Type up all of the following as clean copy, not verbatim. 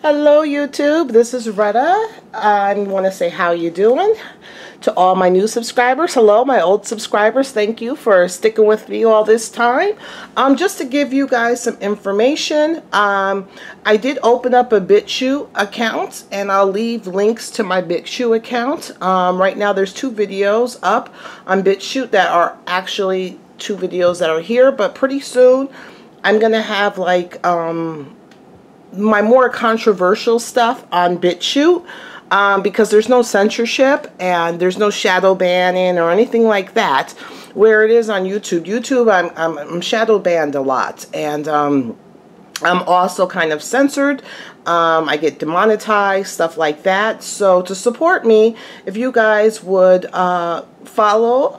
Hello YouTube, this is Retta. I want to say how you doing to all my new subscribers. Hello my old subscribers, thank you for sticking with me all this time. Just to give you guys some information, I did open up a BitChute account and I'll leave links to my BitChute account. Right now there's 2 videos up on BitChute that are actually 2 videos that are here, but pretty soon I'm gonna have like my more controversial stuff on BitChute because there's no censorship and there's no shadow banning or anything like that, where it is on YouTube. YouTube, I'm shadow banned a lot, and I'm also kind of censored. I get demonetized, stuff like that. So to support me, if you guys would follow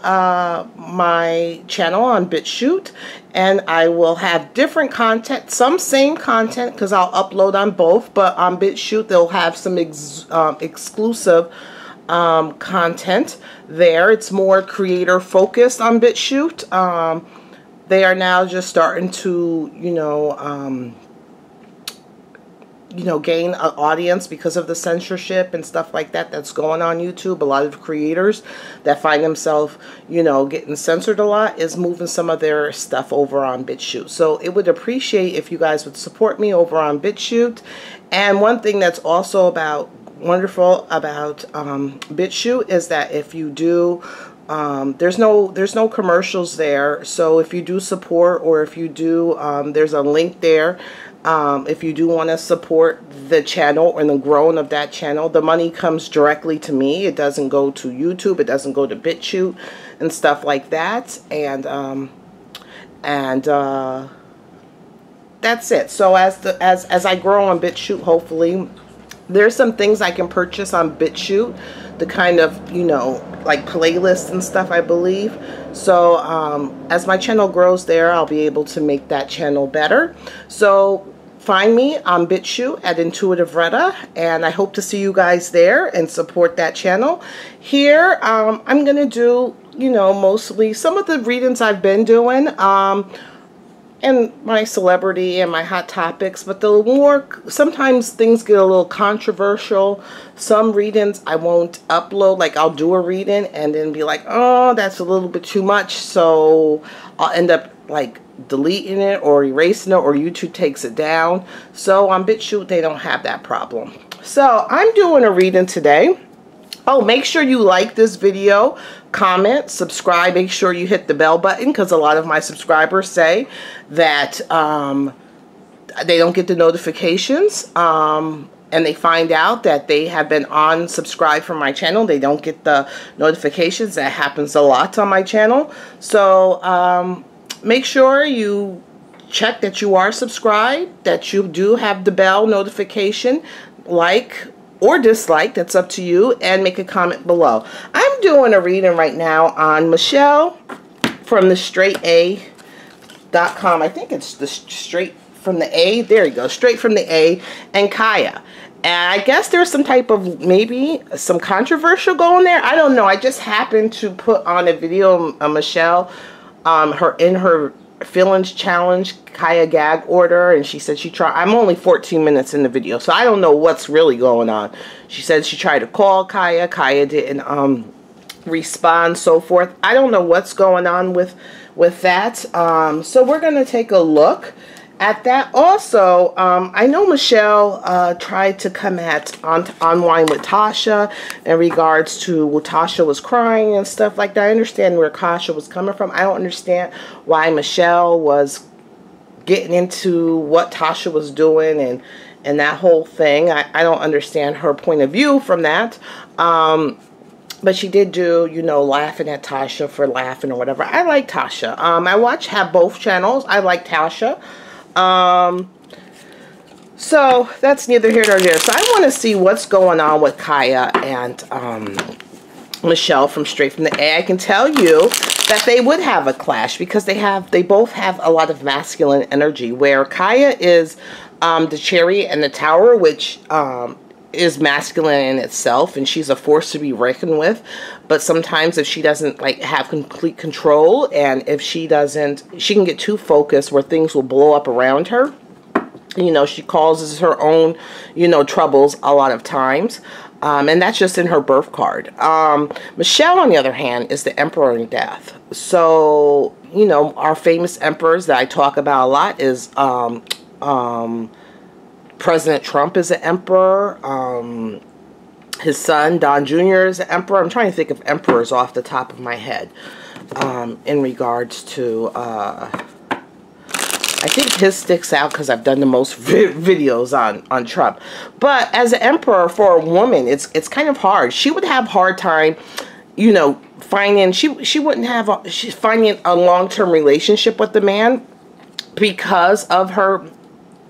my channel on BitChute, and I will have different content, some same content because I'll upload on both, but on BitChute they'll have some exclusive content there. It's more creator focused on BitChute. They are now just starting to, gain an audience because of the censorship and stuff like that that's going on YouTube. A lot of creators that find themselves, getting censored a lot is moving some of their stuff over on BitChute. So it would appreciate if you guys would support me over on BitChute. And one thing that's also wonderful about BitChute is that if you do, there's no commercials there. So if you do support, or if you do, there's a link there. If you do want to support the channel and the growing of that channel, the money comes directly to me. It doesn't go to YouTube. It doesn't go to BitChute and stuff like that. And that's it. So as I grow on BitChute, hopefully there's some things I can purchase on BitChute, the kind of, like playlists and stuff, I believe. So as my channel grows there, I'll be able to make that channel better. So find me on BitChute at Intuitive Retta, and I hope to see you guys there and support that channel. Here, I'm going to do, mostly some of the readings I've been doing, and my celebrity and my hot topics, but sometimes things get a little controversial. Some readings I won't upload, like I'll do a reading and then be like, oh, that's a little bit too much, so I'll end up like deleting it or erasing it, or YouTube takes it down. So on BitChute they don't have that problem. So I'm doing a reading today. Oh, make sure you like this video, comment, subscribe, make sure you hit the bell button, because a lot of my subscribers say that they don't get the notifications, and they find out that they have been unsubscribed from my channel. They don't get the notifications. That happens a lot on my channel. So make sure you check that you are subscribed, that you do have the bell notification, like or dislike, that's up to you, and make a comment below. I'm doing a reading right now on Michelle from the straighta.com. I think it's the straight from the A. There you go, straight from the A, and Khia. And I guess there's some type of, maybe some controversial going there. I don't know. I just happened to put on a video of Michelle, in her feelings challenge, Khia gag order, and she said she tried. I'm only 14 minutes in the video, so I don't know what's really going on. She said she tried to call Khia. Khia didn't respond, so forth. I don't know what's going on with that. So we're gonna take a look at that. Also, I know Michelle tried to come at online with Tasha in regards to Tasha was crying and stuff like that. I understand where Tasha was coming from. I don't understand why Michelle was getting into what Tasha was doing and that whole thing. I don't understand her point of view from that. But she did do, laughing at Tasha for laughing or whatever. I like Tasha. I have both channels. I like Tasha. So that's neither here nor there. So I want to see what's going on with Khia and Michelle from Straight from the A. I can tell you that they would have a clash because they both have a lot of masculine energy, where Khia is the Chariot and the Tower, which is masculine in itself, and she's a force to be reckoned with. But sometimes if she doesn't have complete control, and if she can get too focused where things will blow up around her. You know, she causes her own, you know, troubles a lot of times. And that's just in her birth card. Michelle, on the other hand, is the Emperor in Death. So, you know, our famous emperors that I talk about a lot is President Trump is an emperor. His son, Don Jr., is an emperor. I'm trying to think of emperors off the top of my head in regards to... I think his sticks out because I've done the most videos on Trump. But as an emperor for a woman, it's kind of hard. She would have a hard time, you know, finding a long-term relationship with the man because of her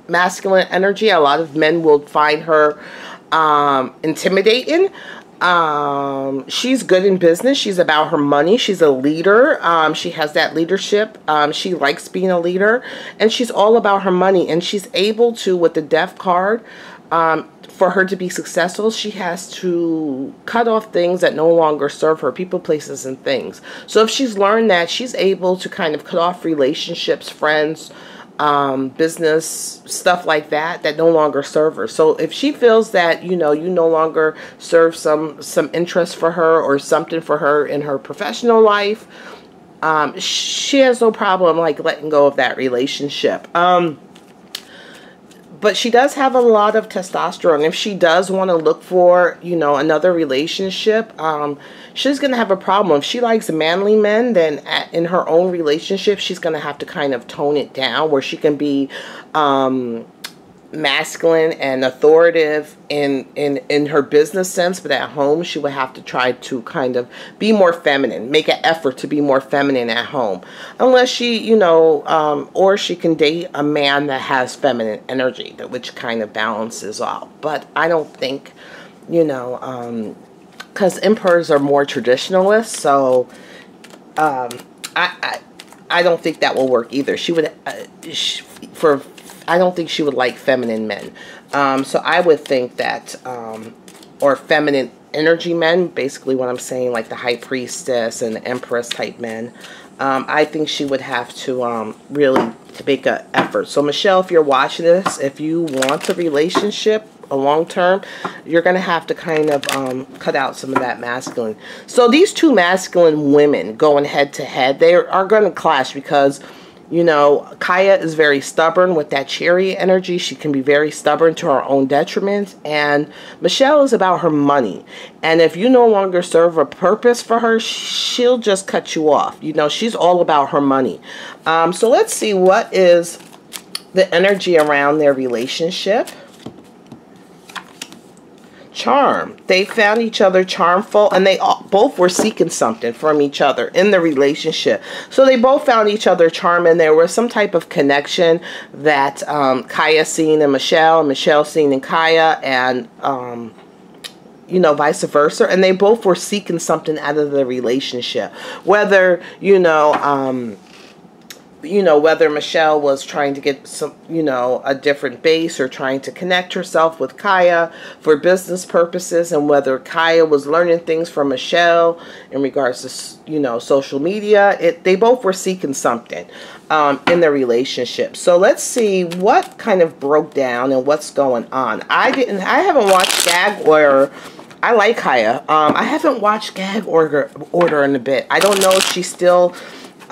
masculine energy. A lot of men will find her intimidating. She's good in business. She's about her money. She's a leader. She has that leadership. She likes being a leader, and she's all about her money. And she's able to, with the Death card, for her to be successful, she has to cut off things that no longer serve her, people, places, and things. So if she's learned that, she's able to kind of cut off relationships, friends, business, stuff like that no longer serve her. So if she feels that, you know, you no longer serve some interest for her or something for her in her professional life, she has no problem like letting go of that relationship. But she does have a lot of testosterone. If she does want to look for, you know, another relationship, she's going to have a problem. If she likes manly men, then in her own relationship, she's going to have to kind of tone it down where she can be masculine and authoritative in her business sense, but at home she would have to try to kind of be more feminine, make an effort to be more feminine at home, unless she, you know, or she can date a man that has feminine energy, which kind of balances out. But I don't think, you know, because emperors are more traditionalists, so I don't think that will work either. She would I don't think she would like feminine men. So I would think that, or feminine energy men, basically what I'm saying, like the High Priestess and the Empress type men. I think she would have to really to make an effort. So Michelle, if you're watching this, if you want a relationship, a long term, you're going to have to kind of cut out some of that masculine. So these two masculine women going head to head, they are going to clash because, you know, Khia is very stubborn with that Chariot energy. She can be very stubborn to her own detriment. And Michelle is about her money. And if you no longer serve a purpose for her, she'll just cut you off. You know, she's all about her money. So let's see what is the energy around their relationship. Charm. They found each other charmful, and they both were seeking something from each other in the relationship. So they both found each other charming, and there was some type of connection that Khia seen in Michelle, and Michelle seen in Khia, and you know, vice versa. And they both were seeking something out of the relationship, whether whether Michelle was trying to get some, you know, a different base or trying to connect herself with Khia for business purposes, and whether Khia was learning things from Michelle in regards to, you know, social media. They both were seeking something in their relationship. So let's see what kind of broke down and what's going on. I haven't watched Gag Order. I like Khia. I haven't watched Gag Order in a bit. I don't know if she's still...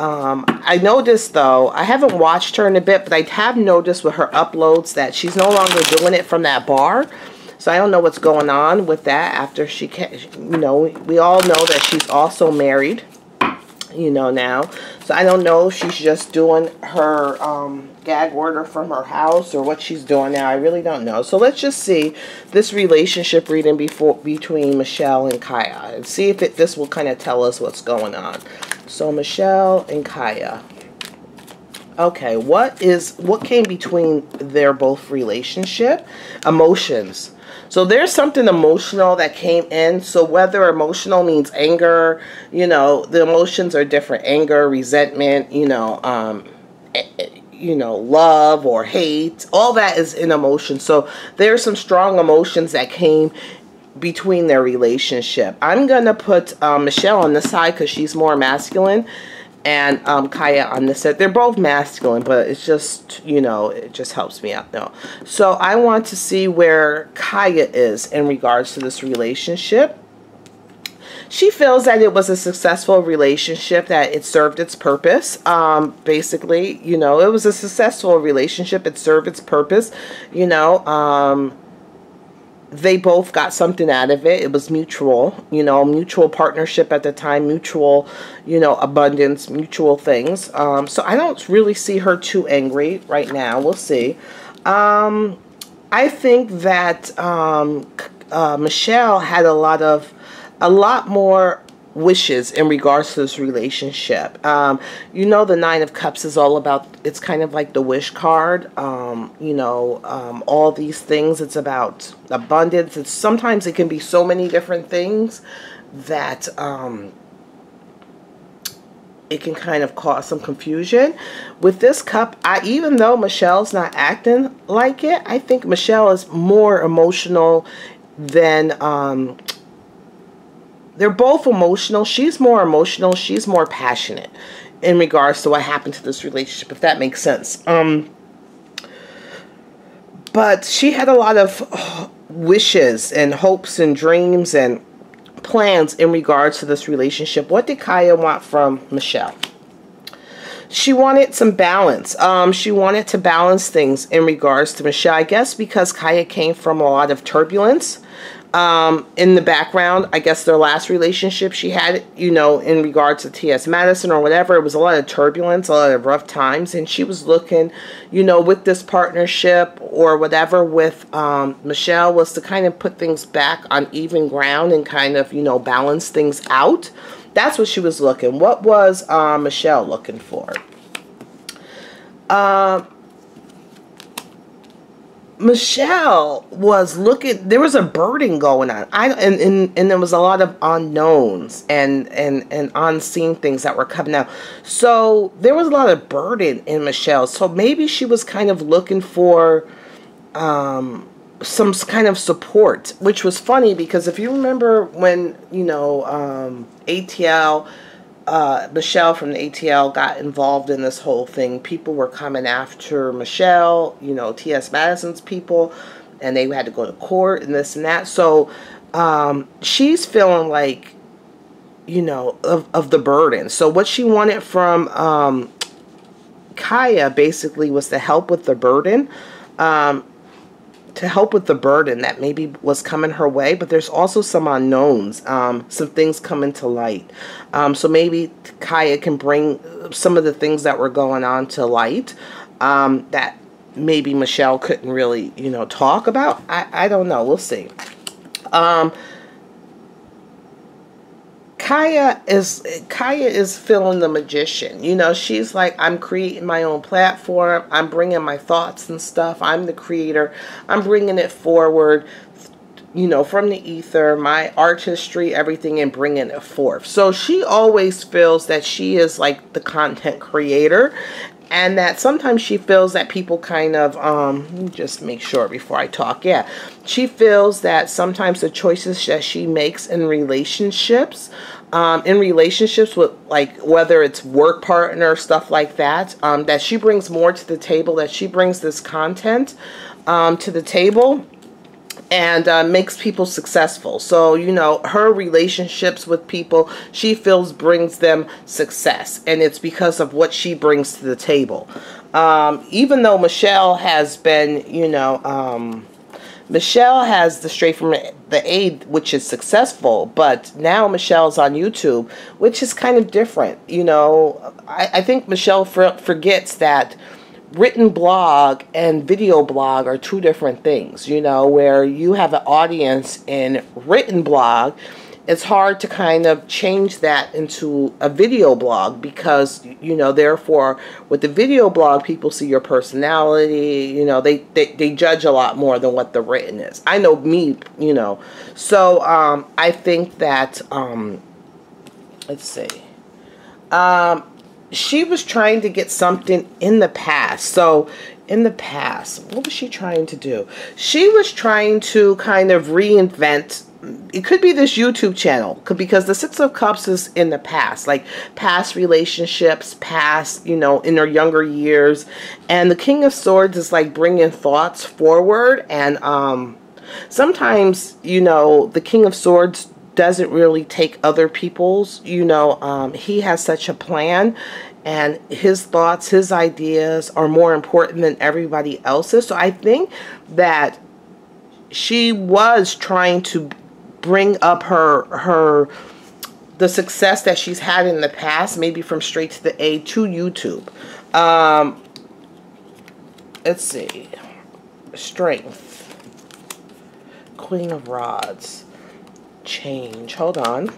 I noticed, though, I haven't watched her in a bit, but I have noticed with her uploads that she's no longer doing it from that bar. So I don't know what's going on with that after she can, you know, we all know that she's also married, you know, now. So I don't know if she's just doing her Gag Order from her house or what she's doing now. I really don't know. So let's just see this relationship reading between Michelle and Khia and see if this will kind of tell us what's going on. So Michelle and Khia. Okay, what came between their both relationship? Emotions. So there's something emotional that came in. So whether emotional means anger, you know, the emotions are different. Anger, resentment, you know, love or hate. All that is in emotion. So there's some strong emotions that came between their relationship. I'm going to put Michelle on the side because she's more masculine. and Khia on this set. They're both masculine, but it's just, you know, it just helps me out now. So I want to see where Khia is in regards to this relationship. She feels that it was a successful relationship, that it served its purpose. Basically, you know, it was a successful relationship. It served its purpose, you know. They both got something out of it. It was mutual, you know, mutual partnership at the time, mutual, you know, abundance, mutual things. So I don't really see her too angry right now. We'll see. I think that Michelle had a lot more wishes in regards to this relationship. You know, the Nine of Cups is all about, it's kind of like the wish card. You know, all these things, it's about abundance. Sometimes it can be so many different things that it can kind of cause some confusion. With this cup, even though Michelle's not acting like it, I think Michelle is more emotional than they're both emotional. She's more emotional. She's more passionate in regards to what happened to this relationship, if that makes sense. But she had a lot of wishes and hopes and dreams and plans in regards to this relationship. What did Khia want from Michelle? She wanted some balance. She wanted to balance things in regards to Michelle. I guess because Khia came from a lot of turbulence in the background. I guess their last relationship she had, you know, in regards to T.S. Madison or whatever, it was a lot of turbulence, a lot of rough times, and she was looking, you know, with this partnership or whatever with Michelle, was to kind of put things back on even ground and kind of, you know, balance things out. That's what she was looking. What was Michelle looking for? Michelle was looking, there was a burden going on. And there was a lot of unknowns and unseen things that were coming out. So there was a lot of burden in Michelle. So maybe she was kind of looking for some kind of support, which was funny because if you remember when, you know, ATL, Michelle from the ATL got involved in this whole thing. People were coming after Michelle, you know, T.S. Madison's people, and they had to go to court and this and that. So she's feeling like, you know, of the burden. So what she wanted from Khia basically was to help with the burden. That maybe was coming her way, but there's also some unknowns, some things coming to light. So maybe Khia can bring some of the things that were going on to light that maybe Michelle couldn't really, you know, talk about. I don't know. We'll see. Khia is feeling the magician. You know, she's like, I'm creating my own platform. I'm bringing my thoughts and stuff. I'm the creator. I'm bringing it forward, you know, from the ether, my artistry, everything, and bringing it forth. So she always feels that she is like the content creator, and that sometimes she feels that people kind of, let me just make sure before I talk. Yeah, she feels that sometimes the choices that she makes in relationships with, like, whether it's work partner, stuff like that, that she brings more to the table, that she brings this content to the table, and makes people successful. So, you know, her relationships with people, she feels brings them success. And it's because of what she brings to the table. Even though Michelle has been, you know, Michelle has the Straight from the Aid, which is successful. But now Michelle's on YouTube, which is kind of different. You know, I think Michelle forgets that written blog and video blog are two different things. You know, where you have an audience in written blog, it's hard to kind of change that into a video blog because, you know, therefore with the video blog, people see your personality, you know, they judge a lot more than what the written is. I know me, you know. So I think that let's see, she was trying to get something in the past. So in the past, what was she trying to do? She was trying to kind of reinvent it could be this YouTube channel, because the Six of Cups is in the past, like past relationships, past, you know, in their younger years. And the King of Swords is like bringing thoughts forward. And sometimes, you know, the King of Swords doesn't really take other people's, you know, he has such a plan, and his thoughts, his ideas are more important than everybody else's. So I think that she was trying to bring up the success that she's had in the past, maybe from Straight to the A to YouTube. Let's see. Strength. Queen of Rods. Change. Hold on.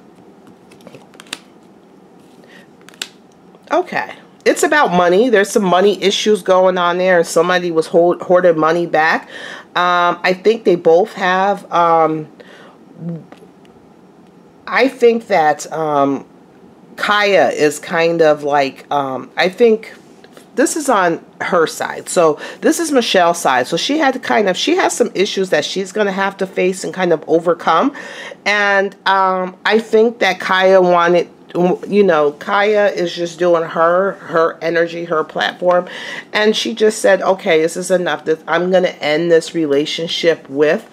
Okay. It's about money. There's some money issues going on there, and somebody was hoarding money back. I think they both have. I think that Khia is kind of like, I think this is on her side. So this is Michelle's side. So she had to kind of, she has some issues that she's going to have to face and kind of overcome. And I think that Khia wanted, you know, Khia is just doing her energy, her platform. And she just said, okay, this is enough. I'm going to end this relationship with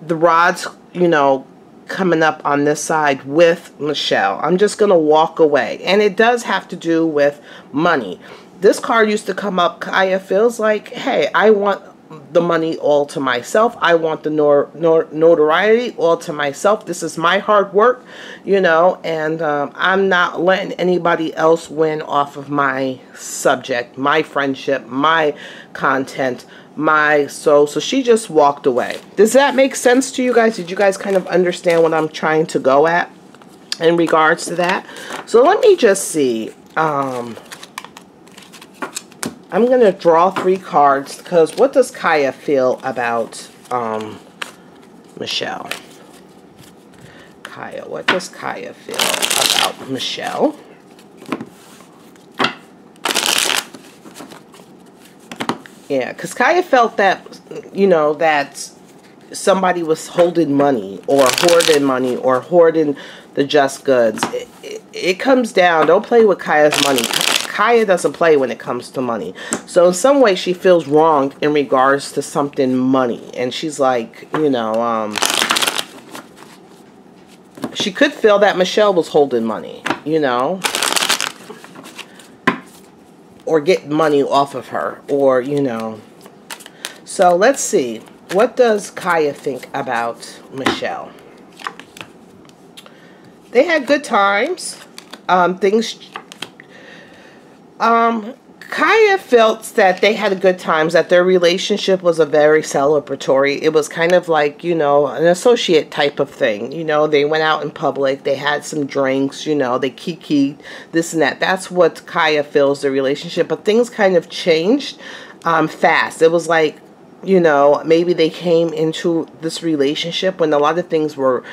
the rods, you know, coming up on this side with Michelle. I'm just going to walk away. And it does have to do with money. This card used to come up. Khia feels like, hey, I want the money all to myself. I want the notoriety all to myself. This is my hard work, you know, and I'm not letting anybody else win off of my subject, my friendship, my content, my soul. So she just walked away. Does that make sense to you guys? Did you guys kind of understand what I'm trying to go at in regards to that? So let me just see. I'm going to draw 3 cards, because what does Khia feel about Michelle? Khia, what does Khia feel about Michelle? Yeah, because Khia felt that, you know, that somebody was holding money or hoarding the just goods. It comes down, don't play with Khia's money. Khia doesn't play when it comes to money. So in some way she feels wronged in regards to something money. And she's like, you know, she could feel that Michelle was holding money, you know, or get money off of her, or, you know. So let's see. What does Khia think about Michelle? They had good times. Khia felt that they had good times, that their relationship was a very celebratory. It was kind of like, you know, an associate type of thing. You know, they went out in public, they had some drinks, you know, they kikied, this and that. That's what Khia feels the relationship. But things kind of changed fast. It was like, you know, maybe they came into this relationship when a lot of things were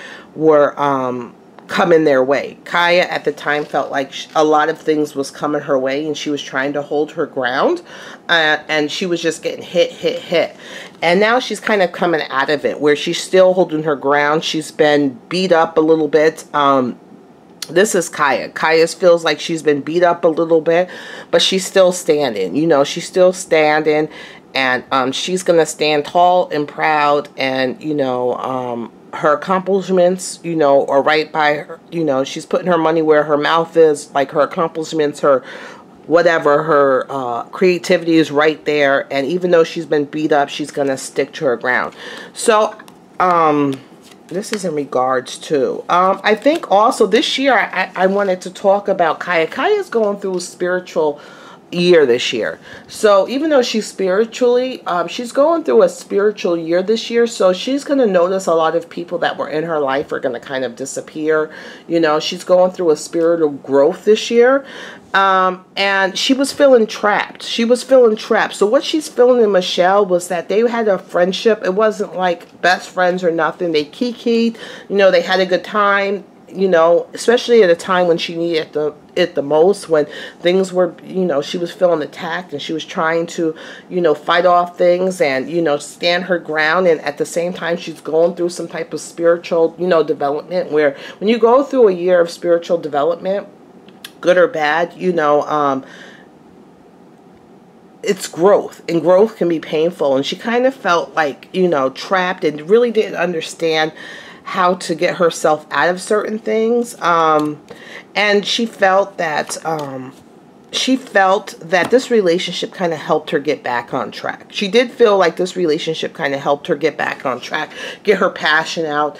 coming their way. Khia at the time felt like a lot of things was coming her way, and she was trying to hold her ground, and she was just getting hit. And now she's kind of coming out of it, where she's still holding her ground. She's been beat up a little bit. This is Khia. Khia feels like she's been beat up a little bit, but she's still standing. You know, she's still standing, and she's going to stand tall and proud, and, you know, her accomplishments, you know, are right by her. You know, she's putting her money where her mouth is, like her accomplishments, her whatever, her creativity is right there. And even though she's been beat up, she's going to stick to her ground. So, this is in regards to, I think also this year, I wanted to talk about Khia. Khia is going through a spiritual year this year. So even though she's spiritually, she's going through a spiritual year this year. So she's going to notice a lot of people that were in her life are going to kind of disappear. You know, she's going through a spiritual growth this year. And she was feeling trapped. She was feeling trapped. So what she's feeling in Michelle was that they had a friendship. It wasn't like best friends or nothing. They kikied, you know, they had a good time. you know, especially at a time when she needed it the most, when things were, you know, she was feeling attacked and she was trying to, you know, fight off things and, you know, stand her ground. And at the same time, she's going through some type of spiritual, you know, development, where when you go through a year of spiritual development, good or bad, you know, it's growth, and growth can be painful. And she kind of felt like, you know, trapped and really didn't understand how to get herself out of certain things. And she felt that this relationship kind of helped her get back on track. She did feel like this relationship kind of helped her get back on track, get her passion out,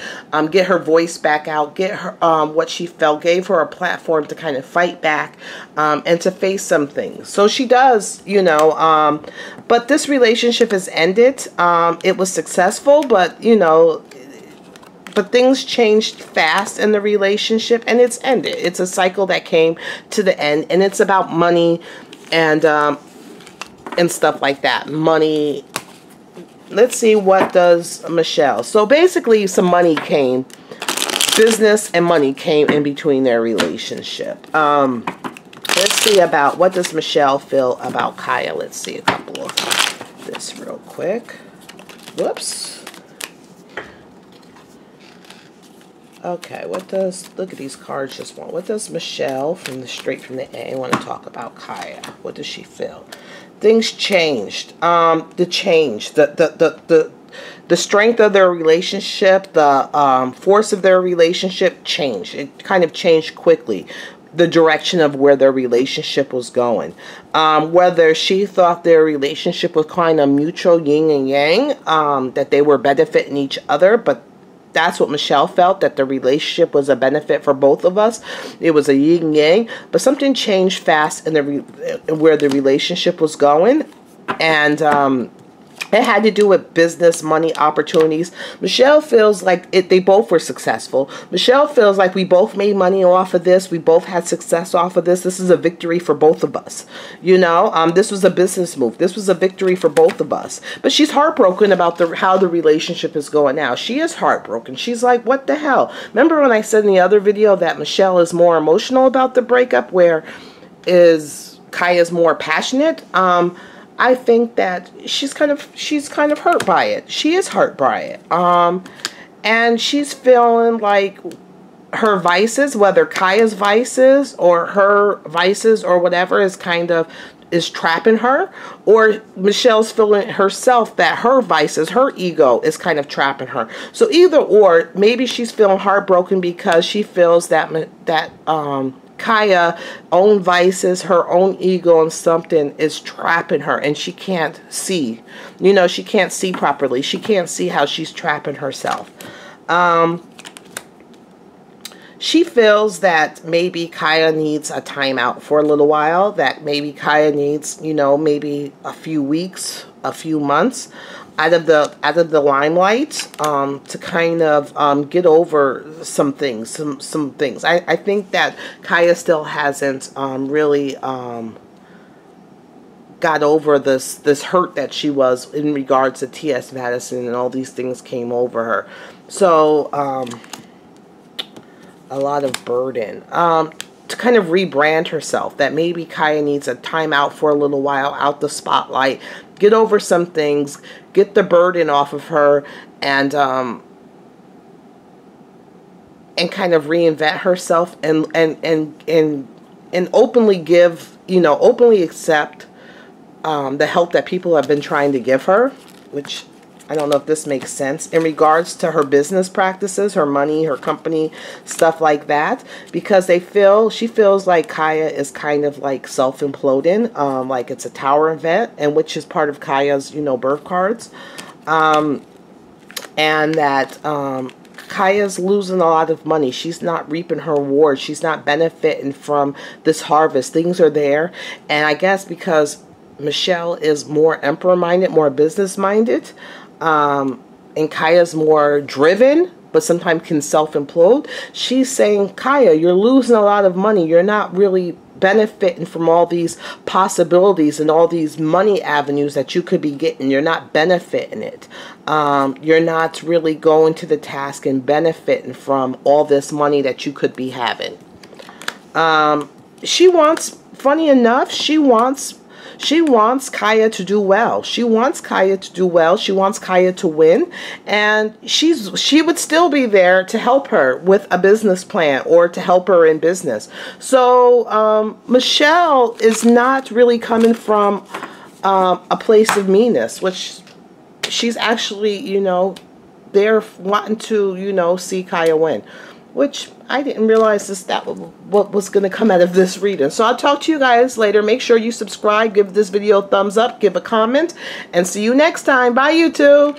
get her voice back out, get her what she felt, gave her a platform to kind of fight back, and to face some things. So she does, you know, but this relationship has ended. It was successful, but, you know, but things changed fast in the relationship, and it's ended. It's a cycle that came to the end, and it's about money and stuff like that. Money. Let's see, what does Michelle? So basically, some money came, business and money came in between their relationship. Let's see about what does Michelle feel about Khia. Let's see a couple of this real quick. Whoops. Okay, what does, look at these cards just want. What does Michelle straight from the A want to talk about Khia? What does she feel? Things changed. The change, the strength of their relationship, the force of their relationship changed. It kind of changed quickly. The direction of where their relationship was going. Whether she thought their relationship was kind of mutual yin and yang, that they were benefiting each other, but that's what Michelle felt, that the relationship was a benefit for both of us. It was a yin yang, but something changed fast in where the relationship was going, and it had to do with business, money, opportunities. Michelle feels like they both were successful. Michelle feels like we both made money off of this. We both had success off of this. This is a victory for both of us. You know, this was a business move. This was a victory for both of us. But she's heartbroken about how the relationship is going now. She is heartbroken. She's like, what the hell? Remember when I said in the other video that Michelle is more emotional about the breakup, where Khia is more passionate? I think that she's kind of hurt by it. She is hurt by it. And she's feeling like her vices, whether Khia's vices or her vices or whatever, is trapping her, or Michelle's feeling herself that her vices, her ego is kind of trapping her. So either or, maybe she's feeling heartbroken because she feels that Khia own vices, her own ego, and something is trapping her, and she can't see. You know, she can't see properly. She can't see how she's trapping herself. She feels that maybe Khia needs a timeout for a little while, that maybe Khia needs, you know, maybe a few weeks, a few months out of the limelight, to kind of get over some things, some things. I think that Khia still hasn't really got over this hurt that she was in regards to T.S. Madison, and all these things came over her. So a lot of burden. To kind of rebrand herself, that maybe Khia needs a timeout for a little while, out the spotlight, get over some things, get the burden off of her, and kind of reinvent herself, and openly give, you know, openly accept the help that people have been trying to give her, which I don't know if this makes sense, in regards to her business practices, her money, her company, stuff like that, because she feels like Khia is kind of like self-imploding, like it's a tower event, and which is part of Khia's, you know, birth cards, and that Khia's losing a lot of money. She's not reaping her reward. She's not benefiting from this harvest. Things are there, and I guess because Michelle is more emperor-minded, more business-minded, and Khia's more driven, but sometimes can self-implode. She's saying, Khia, you're losing a lot of money. You're not really benefiting from all these possibilities and all these money avenues that you could be getting. You're not benefiting it. You're not really going to the task and benefiting from all this money that you could be having. She wants, funny enough, she wants Khia to do well. She wants Khia to do well. She wants Khia to win. And she would still be there to help her with a business plan or to help her in business. So Michelle is not really coming from a place of meanness, which she's actually, you know, they're wanting to, you know, see Khia win. Which I didn't realize that what was going to come out of this reading. So I'll talk to you guys later. Make sure you subscribe, give this video a thumbs up, give a comment, and see you next time. Bye, YouTube.